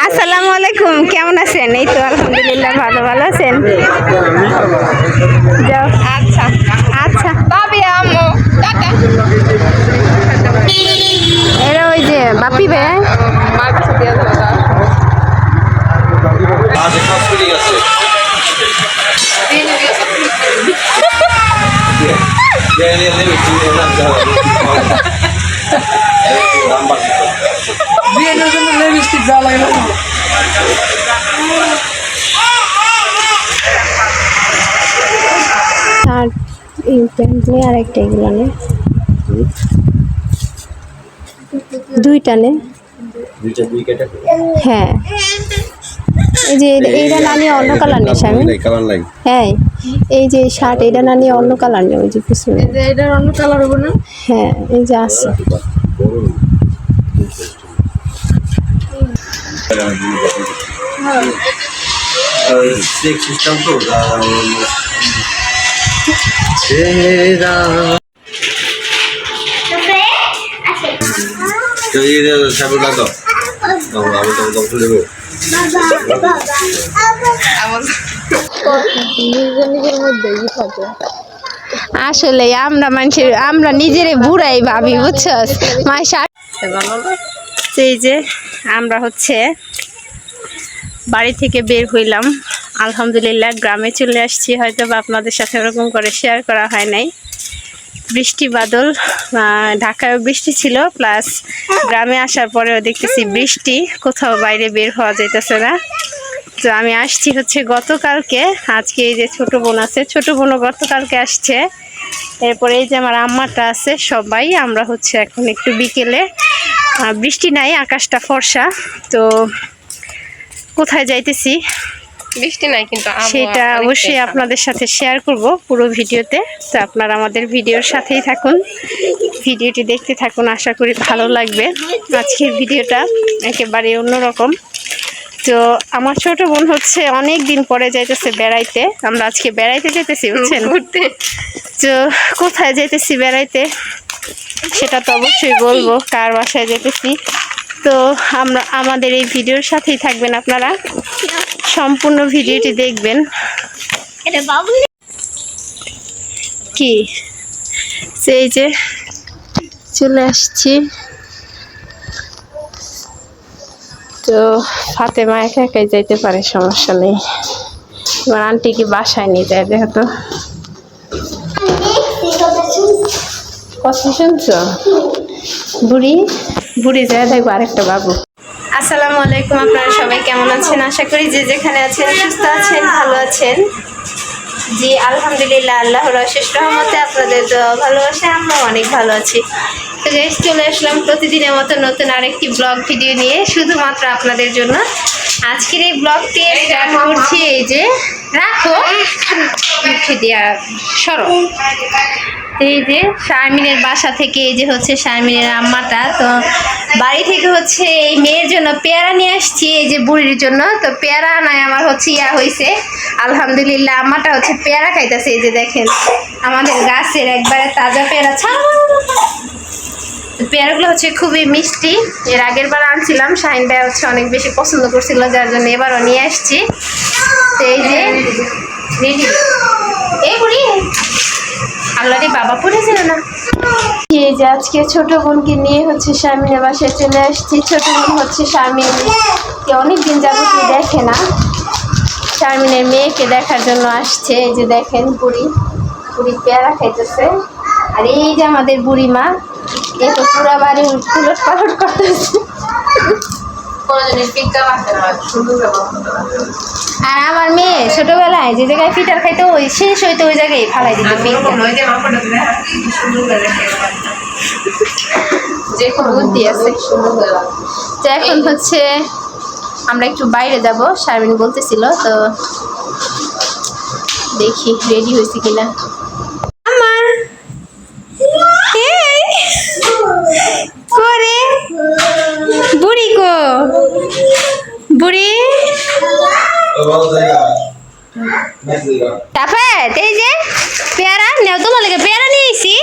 আসসালামু আলাইকুম, কেমন আছেন? এই তো আলহামদুলিল্লাহ ভালো। ভালো আছেন? যাও। আচ্ছা আচ্ছা, তবে আম্মু টাটা। এরা ওই যে বাপি ভাই আর এই প্যান্ট নিয়ে আর একটা এগুলো নে দুইটা নে। হ্যাঁ, এই যে এইটা না নিয়ে অন্য কালার নেই স্বামী। হ্যাঁ, এই যে শার্ট এটা না নিয়ে অন্য কালার নেই। ওই যে পিছনে এটার অন্য কালার হবে না। হ্যাঁ, এই যে আছে। আসলে আমরা নিজেরে বুড়াই ভাবি, বুঝছস? এই যে আমরা হচ্ছে বাড়ি থেকে বের হইলাম, আলহামদুলিল্লাহ গ্রামে চলে আসছি। হয়তো বা আপনাদের সাথে ওরকম করে শেয়ার করা হয় নাই। বৃষ্টি বাদল, ঢাকায়ও বৃষ্টি ছিল, প্লাস গ্রামে আসার পরেও দেখতেছি বৃষ্টি, কোথাও বাইরে বের হওয়া যাইতেছে না। তো আমি আসছি হচ্ছে গতকালকে। আজকে এই যে ছোট বোন আছে, ছোট বোনও গতকালকে আসছে। এরপরে এই যে আমার আম্মাটা আছে, সবাই আমরা হচ্ছে এখন একটু বিকেলে, বৃষ্টি নাই, আকাশটা ফর্সা। তো কোথায় যাইতেছি বৃষ্টি নাই কিন্তু সেটা অবশ্যই আপনাদের সাথে শেয়ার করব পুরো ভিডিওতে। তো আপনারা আমাদের ভিডিওর সাথেই থাকুন, ভিডিওটি দেখতে থাকুন, আশা করি ভালো লাগবে। আজকের ভিডিওটা একেবারে অন্যরকম। তো আমার ছোট বোন হচ্ছে অনেক দিন পরে যাইতেছে বেড়াইতে। আমরা আজকে বেড়াইতে যেতেছি, বুঝছেন, ঘুরতে। তো কোথায় যেতেছি বেড়াইতে সেটা তো অবশ্যই বলবো, কার বাসায় যেতেছি। তো আমরা আমাদের এই ভিডিওর সাথেই থাকবেন, আপনারা সম্পূর্ণ ভিডিওটি দেখবেন। কি সেই যে চলে আসছি। তো ফাতেমা একা একাই যাইতে পারে, সমস্যা নেই। তোমার আন্টি কি বাসায় নিয়ে যায়? দেখো তো, কথা শুনছ? বুড়ি বুড়ি যায় দেখবো আরেকটা বাবু। আসসালামু আলাইকুম, আপনারা সবাই কেমন আছেন? আশা করি যে যেখানে আছেন সুস্থ আছেন, ভালো আছেন। জি আলহামদুলিল্লাহ, আল্লাহর অশেষ রহমতে আপনাদের দোয়া ভালোবাসা আমরাও অনেক ভালো আছি। তো গাইস, চলে আসলাম প্রতিদিনের মতো নতুন আরেকটি ব্লগ ভিডিও নিয়ে, শুধুমাত্র আপনাদের জন্য। আজকের এই ব্লগটি স্টার্ট করছি এই যে, রাখো মুখে দিয়া সরো। এই যে শারমিনের বাসা থেকে, এই যে হচ্ছে শারমিনের আম্মাটা। তো বাড়ি থেকে হচ্ছে এই মেয়ের জন্য পেয়ারা নিয়ে আসছি, এই যে বুড়ির জন্য। তো পেয়ারা নাই আমার হচ্ছে হয়েছে, আলহামদুলিল্লাহ। আম্মাটা হচ্ছে পেয়ারা খাইতেছে। এই যে দেখেন আমাদের গাছের একবারে তাজা পেয়ারা। পেয়ারাগুলো হচ্ছে খুবই মিষ্টি। এর আগের বার আনছিলাম, শাহিন ভাই হচ্ছে অনেক বেশি পছন্দ করছিল, যার জন্য এবারও নিয়ে আসছি। তো এই যে রেডি। এই বুড়ি আল্লাহরে বাবা পড়েছিল না। এই যে আজকে ছোট বোনকে নিয়ে হচ্ছে শারমিনের বাসায় চলে আসছি। ছোট বোন হচ্ছে শারমিনকে অনেকদিন যাবত দেখে না, শারমিনের মেয়েকে দেখার জন্য আসছে। এই যে দেখেন বুড়ি পেয়ারা খাইতেছে। আর এই যে আমাদের বুড়ি মা, এ তো পুরা বাড়ি উলট পালট করতেছে। আর আমার মেয়ে ছোটবেলায় যে জায়গায় ফিটার খাইতো, ওই শেষ হইতো ওই জায়গায় ফালাই দিত। যে খুব বুদ্ধি আছে। তো এখন হচ্ছে আমরা একটু বাইরে যাব, শারমিন বলতেছিল। তো দেখি রেডি হয়েছে কিনা। আমার করে বুড়ি গো, বুড়ি তারপরে এই যে পেয়ারা নেও, তোমার লাগে পেয়ারা নিয়ে এসি।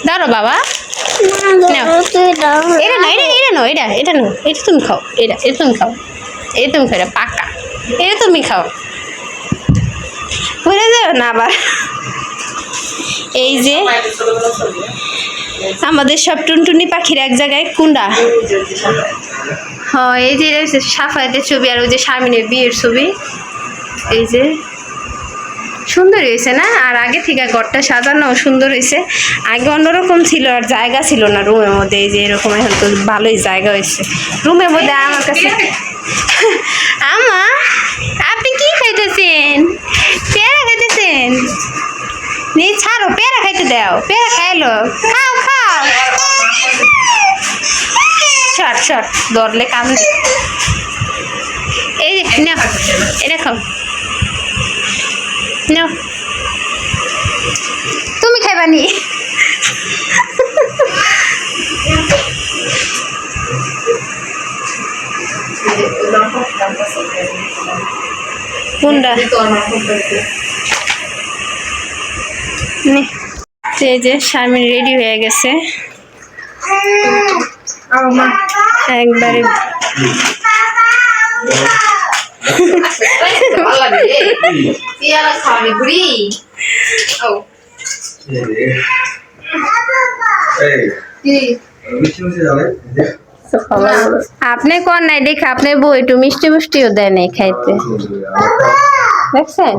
দাঁড়ো বাবা, এটা না, এটা নো, এটা নো, এটা তুমি খাও, এটা তুমি খাও, এটা তুমি খাও, এটা পাকা, এটা তুমি খাও, বুঝে যাও না আবার। এই যে আমাদের সব টুনটুনি পাখির এক জায়গায় কুন্ডা। হ্যাঁ, এই যে সাফায়াতের ছবি আর ওই যে শারমিনের বিয়ের ছবি। এই যে সুন্দর হয়েছে না? আর আগে থেকে ঘরটা সাজানো সুন্দর হয়েছে। আগে অন্যরকম ছিল, আর জায়গা ছিল না রুমের মধ্যে। এই যে এরকম এখন তো ভালোই জায়গা হয়েছে রুমের মধ্যে। আমার কাছে আমা, আপনি কি খাইতেছেন? পেয়ারা খাইতেছেন? নেই ছাড়ো, পেয়ারা খাইতে দাও, পেয়ারা খাইলো, খাও খাও। শর্ট শর্ট ধরলে কাম। এই যে নাও, এটা খাও, নাও। তুমি খাইবানি? কোনটা? এই যে শারমিন রেডি হয়ে গেছে একবারে। আপনি কোন নাই দেখে আপনি বউ একটু মিষ্টি মিষ্টিও দেয় নাই খাইতে, দেখছেন?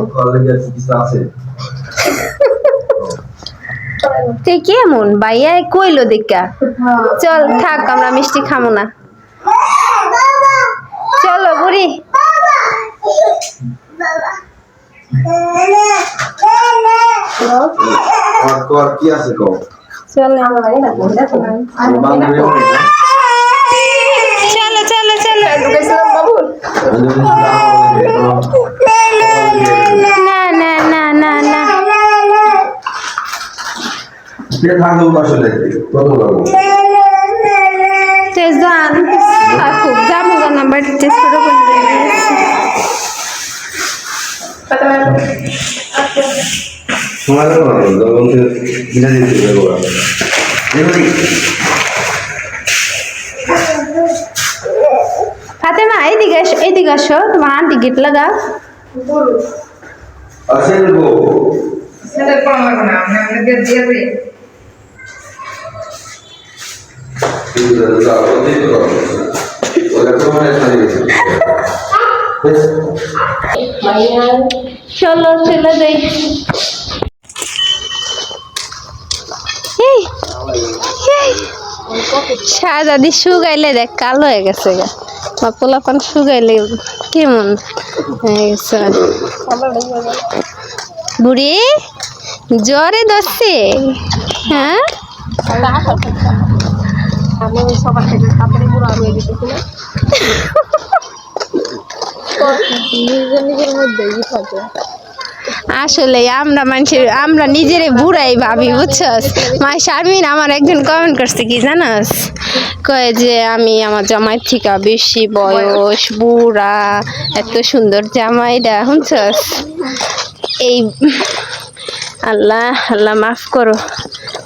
তুই কেমন ভাইয়া কইলো দেখা? চল থাক, আমরা মিষ্টি খামো না, চলো বুড়ি। কি আছে কও? চলো চলো চলো না না না না না খুব যাবো নাম্বার টেস্ট করে ফাতেমা এইদিকে আসো, তোমার আন্টি গেট লাগা। চলো চলে যাই। শাহজাদি শুকাইলে দেখ কালো হয়ে গেছে গা, পোলাপান শুকাইলে কেমন হয়ে গেছে। বুড়ি জ্বরে ধরছে? হ্যাঁ, আসলে আমরা মানুষের, আমরা নিজেরে বুড়াই ভাবি, বুঝছস? মা শারমিন আমার একজন কমেন্ট করছে কি জানাস, কয় যে আমি আমার জামাই থেকে বেশি বয়স, বুড়া, এত সুন্দর জামাইটা, বুঝছস? এই আল্লাহ আল্লাহ মাফ করো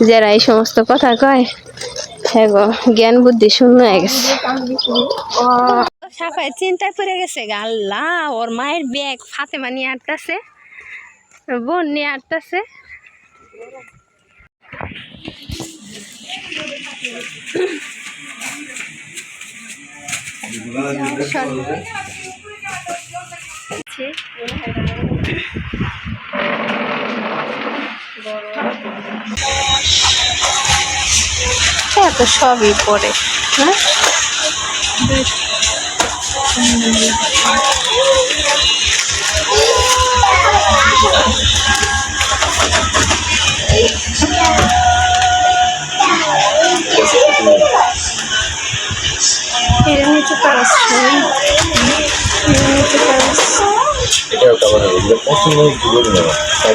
যারা এই সমস্ত কথা কয়। হ্যাঁ গো, জ্ঞান বুদ্ধি শূন্য হয়ে গেছে। সাফাই চিন্তায় পড়ে গেছে গা। আল্লাহ, ওর মায়ের ব্যাগ ফাতেমা নিয়ে আটকাছে, বোন নিয়ে আটকাছে। এত সবই পড়ে, হ্যাঁ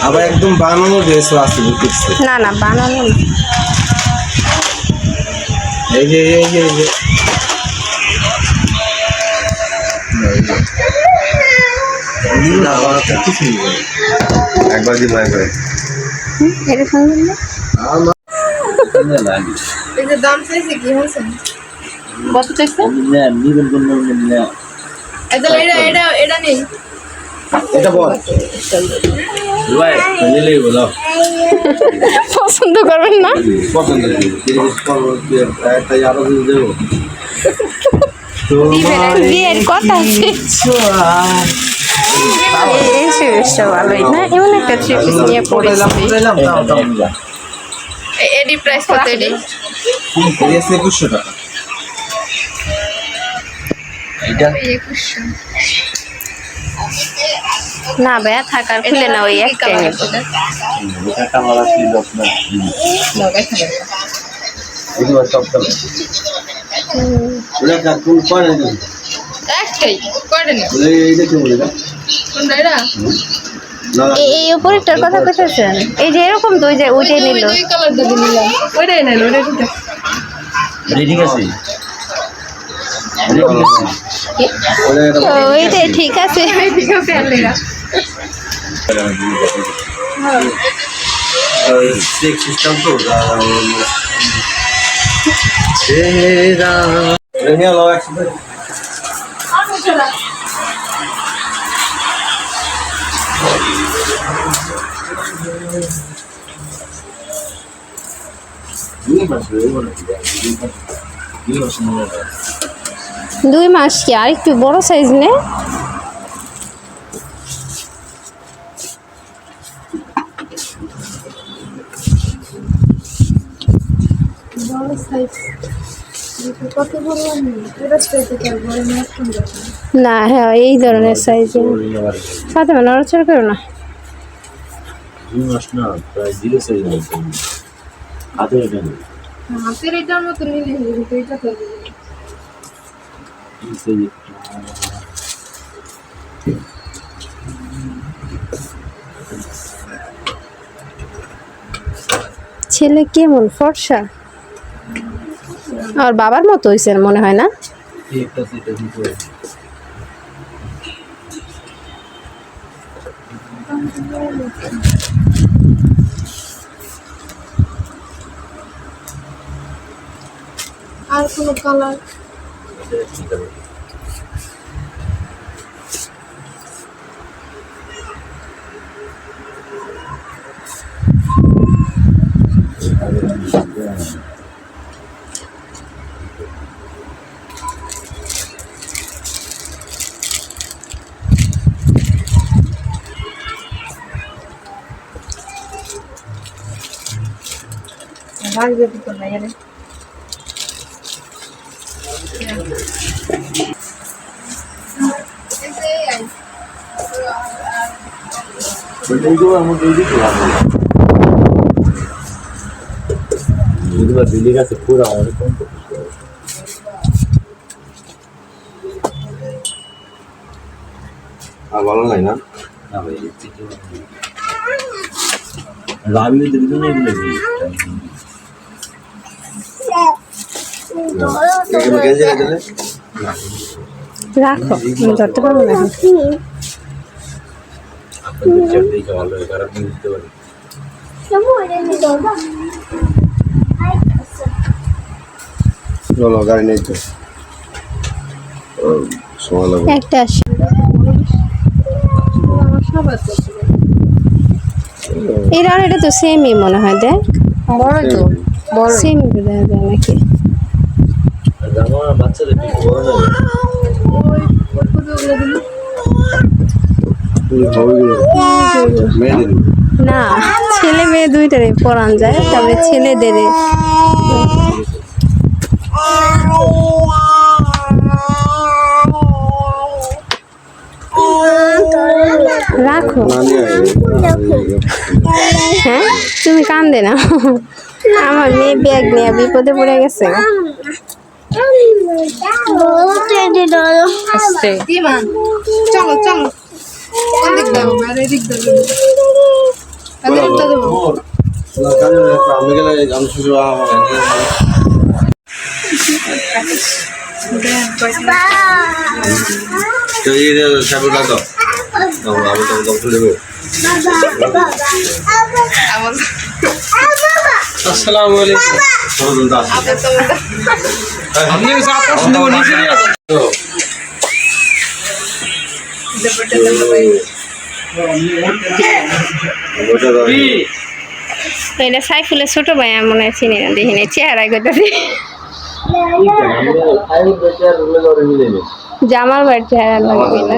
আবার একদম বানানো ড্রেস আছে, না না বানানো না। এই যে একবার দিব একবার এটা সুন্দর না? এই যে দাম চাইছে কি হয়েছে কত চাইছে? এটা এটা নেই এটা বল পছন্দ করবেন না? পছন্দ তাই আরো দেবো বিয়ের কথা আছে। এই সিরিজটা ভালোই না? এমন একটা থ্রি পিস নিয়ে পড়েছি। এডি প্রাইস কত এডি 2100 টাকা এটা 2100 না ভাইয়া থাকার খুলে না, ওই একটাই নেব। একটাই কয়টা নেই কোনটা এটা এই উপরেরটার কথা কইতেছেন? এই যে এরকম তো ওইটাই নিল। ওই কালার দিয়ে নিলাম ওইটাই নেন ওইটা ঠিক আছে ওইটাই ঠিক আছে। ঠিক আছে আলেগা সিস্টেম তো দুই মাস কি আর একটু বড় সাইজ নে? না হ্যাঁ এই ধরনের সাইজ সাথে নড়াচড়া করো না। হাতের এটার মতো নিলে এটা তো ছেলে কেমন ফর্সা? আর বাবার মতো হয়েছে মনে হয় না? আর কোনো কালার ভাগ যেতে তো নাই রে দিল্লি গেছে পুরো অনেক কম আর ভালো নাই না না ভাই রাবি দিদি না এগুলো গেঞ্জি দিলে রাখো, আমি ধরতে পারবো না এখন। দেখে ভালো খারাপ নিতে পারি চলো গাড়ি নেই তো সময় লাগবে একটা আসে এরা এটা তো সেমই মনে হয়, দেখ বড় তো বড় সেম দেখা যায় নাকি? জামা বাচ্চাদের বেশি বড় না মেয়েদের না ছেলে মেয়ে দুইটারই পরান যায়, তবে ছেলেদের রাখো। হ্যাঁ তুমি কান্দে না, আমার মেয়ে ব্যাগ নিয়ে বিপদে পড়ে গেছে। দিমান চলো চলো কোন দিক দাও আর এদিক দাও তাহলে একটা দেবো আমি গেলে আমি শুধু তো এই সাবুটা দাও আসসালামু আলাইকুম আপনি যা পছন্দ করেন নিচে নিয়ে আসুন এটা সাইফুলের ছোট ভাই আমি মনে হয় চিনি না দেখিনি চেহারাই করতেছি জামাল ভাইয়ের চেহারা লাগে না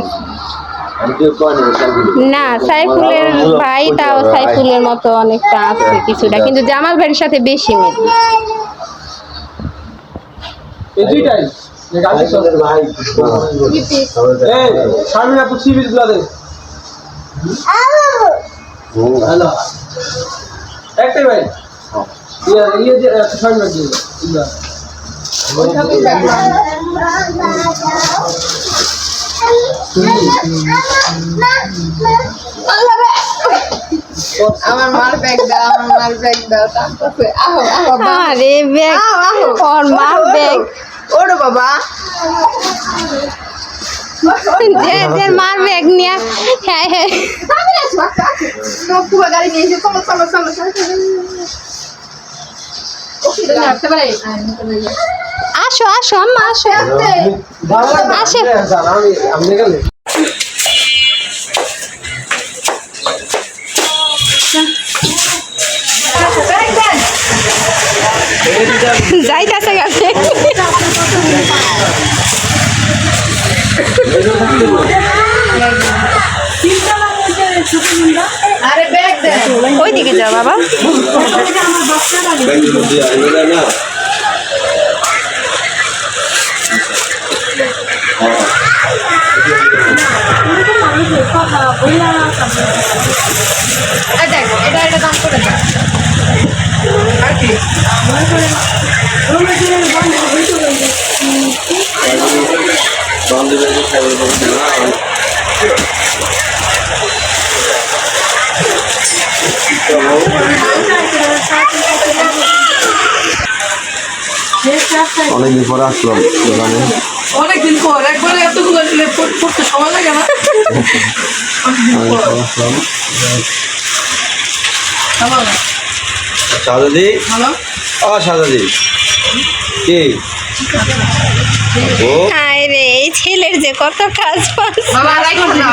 না সাইফুলের ভাই তাও সাইফুলের মতো অনেকটা আছে কিছুটা কিন্তু জামাল ভাইয়ের সাথে বেশি মিল এই দুইটাই ভাই এই শামিনা তো সিবিজ গুলা দে হ্যালো একটাই ভাই ইয়ে যে শামিনা দিয়ে ইয়া আমার মার ব্যাগ দাও তারপরে আহো আরে ব্যাগ ওর মা ব্যাগ ওরে বাবা যে মার ব্যাগ নিয়ে হ্যাঁ হ্যাঁ পুরো গাড়ি নিয়ে এসে চলো আসো আসো আম্মা আসো আসে আমি গেলে যাইতাছে গেছে আরে ব্যাগ দে ওইদিকে যাও বাবা না দেখ এটা দাম করে দাও আর কি অনেকদিন পরে আসলাম দোকানে অনেকদিন পর একবারে এতগুলো নিলে পড়তে সময় লাগে না আসলাম হ্যালো শাহজাদি হ্যালো ও শাহজাদি কি ও হায় রে এই ছেলের যে কত কাজ বাজ বাবা রাইখো না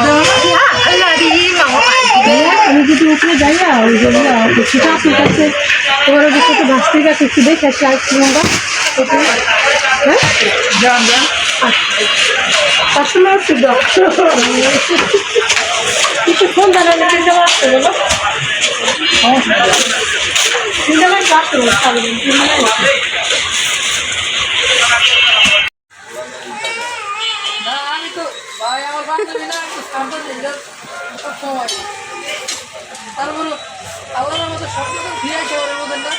আল্লাহ দি মামা আমি যদি উপরে যাই না ওই জন্য সেটা আপনার কাছে তোমার ওদের সাথে ভাস্তির কাছে একটু দেখে আসি আর কি আমরা হ্যাঁ যান আসলে একটু কিছু ফোন জানালে চিন্তা আসতে বলো চিন্তা আসতে বলো আমি তো ভাই আমার বান্ধবী না একটু সাবধান দিন সব সময় তারপর আল্লাহর মতো সব কিছু দিয়ে আসে ওর মধ্যে না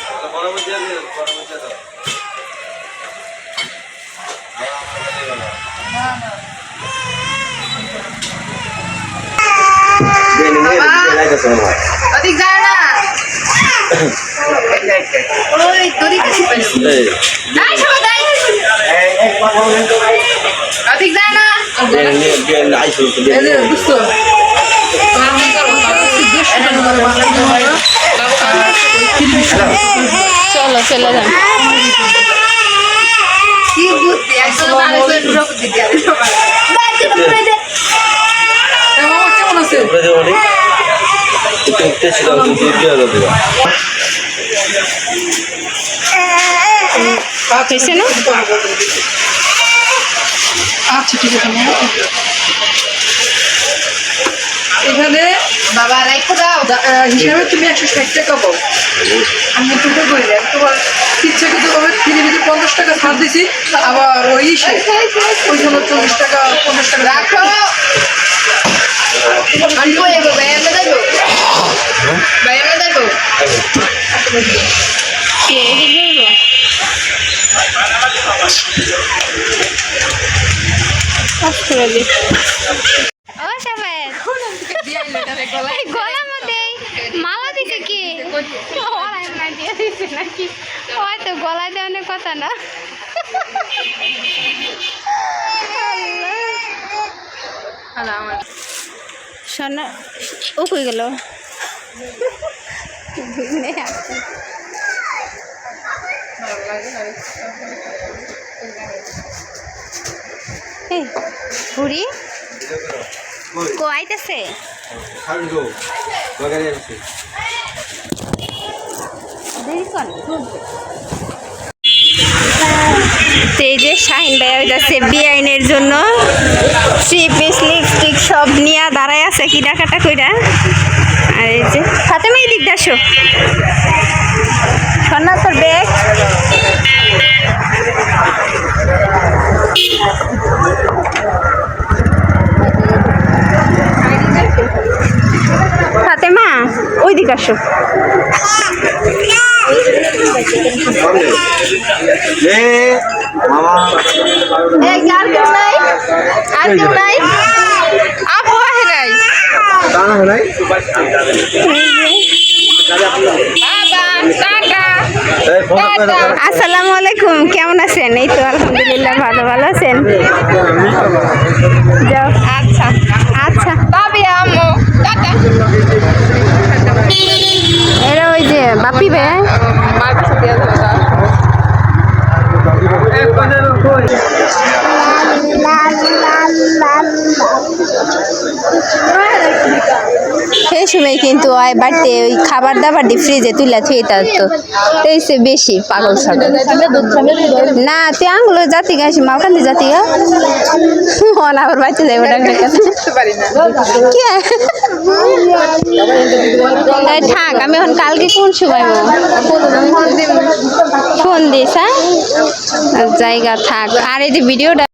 অধিক যায় না ওই দড়ি কাছে পাইছি নাই সবাই দাই অধিক যায় না এই যে বুঝছো চলো চলে যান কি বুদ্ধি একদম আরেকজন বুদ্ধি দিয়ে সবাই মামা কেমন আছে হয়েছে না আচ্ছা ঠিক আছে এখানে বাবা রাইখো দাও হিসাবে তুমি 160 টাকা পাও আমি তোকে বলি তোমার ইচ্ছাকৃতভাবে ফিরে 50 টাকা ছাড় দিছি আবার ওই ওই জন্য 40 টাকা 50 টাকা রাখো আমি কই যাবো ভাই আমরা যাবো ভাই আমরা যাবো কে এদিকে বলবো কাজ করে দি ও সাফায়েত এই গলার মধ্যে মালা দিছে কি ওরাই না দিয়ে দিছে নাকি হয়তো গলায় দেওয়ার কথা না সোনা ও কই গেল বুড়ি কো আইতেছে খাবি গো বাগানে আছে দেরি কর এই যে শাহিন ভাই যাচ্ছে বিআইনের জন্য 3 পিস লিপস্টিক সব নিয়ে দাঁড়ায় আছে কিনাকাটা কইরা। আর এই যে ফাতেমা এই দিকটা আসো সোনা তোর ব্যাগ ফাতেমা ওই দিকে আসো মামা আর কেউ নাই আপু আহে নাই দানা নাই এই ফোন করে আসসালামু আলাইকুম কেমন আছেন? এই তো আলহামদুলিল্লাহ ভালো ভালো আছেন? যাও আচ্ছা আচ্ছা তবে আম্মু টাটা এরা ওই যে বাপি বে সেই সময় কিন্তু ওই বাড়িতে ওই খাবার দাবার দি ফ্রিজে তুলে থুয়ে থাকতো এই সে বেশি পাগল ছাগল না তুই আঙুলো জাতি গাছি মালকান্দি জাতি মন আবার বাচ্চা যাই ওটা থাক আমি এখন কালকে কোন সময় ফোন দিস হ্যাঁ জায়গা থাক আর এই যে ভিডিওটা